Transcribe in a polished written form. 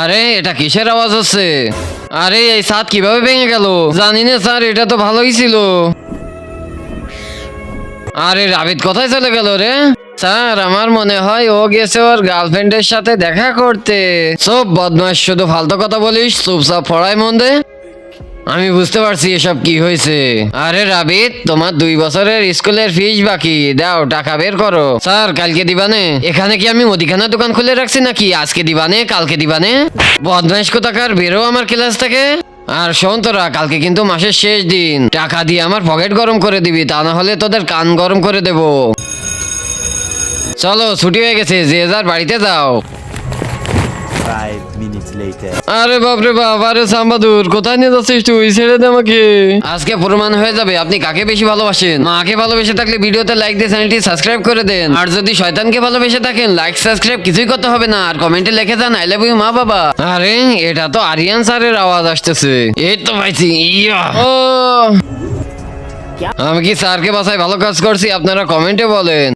আরে এটা কিসের আওয়াজ হচ্ছে? আরে এই ছাদ কিভাবে ভেঙে গেল জানি না স্যার, এটা তো ভালোই ছিল। আরে রাবিত কোথায় চলে গেল রে? স্যার আমার মনে হয় ও গেছে ওর গার্লফ্রেন্ডের সাথে দেখা করতে। সব বদমাস, শুধু ফালতু কথা বলিস, চুপচাপ পড়ায় মন দে। আমি বুঝতে পারছি এসব কি হয়েছে। আরে রাবিত, তোমার 2 বছরের স্কুলের ফিস বাকি, দাও টাকা বের করো। স্যার কালকে দিবানে? এখানে কি আমি মুদিখানা দোকান খুলে রাখছি নাকি? আজকে দিবানে, কালকে দিবানে? বদমাইশ কোথাকার, বেরো আমার ক্লাস থেকে। আর শোন তোরা, কালকে কিন্তু মাসের শেষ দিন, টাকা দিয়ে আমার পকেট গরম করে দিবি, তা না হলে তোদের কান গরম করে দেব। চলো ছুটি হয়ে গেছে, যে যার বাড়িতে যাও। 5 minutes later. আরে বাপরে বাপ, আরে সাম্বাদুর কোথায় নিয়ে যাচ্ছিস তুই? ছেড়ে দে আমাকে। আজকে প্রমাণ হয়ে যাবে আপনি কাকে বেশি ভালোবাসেন। মাকে ভালোবেসে থাকলে ভিডিওতে লাইক দিয়ে চ্যানেলটি সাবস্ক্রাইব করে দেন, আর যদি শয়তানকে ভালোবেসে থাকেন লাইক সাবস্ক্রাইব কিছুই করতে হবে না, আর কমেন্টে লিখে যান আই লাভ ইউ মা বাবা। আরে এটা তো আরিয়ান স্যারের আওয়াজ আসতেছে। এই তো পাইছি, ইয়া ও। আমি কি স্যারকে বাসায় ভালো কাজ করছি? আপনারা কমেন্টে বলেন।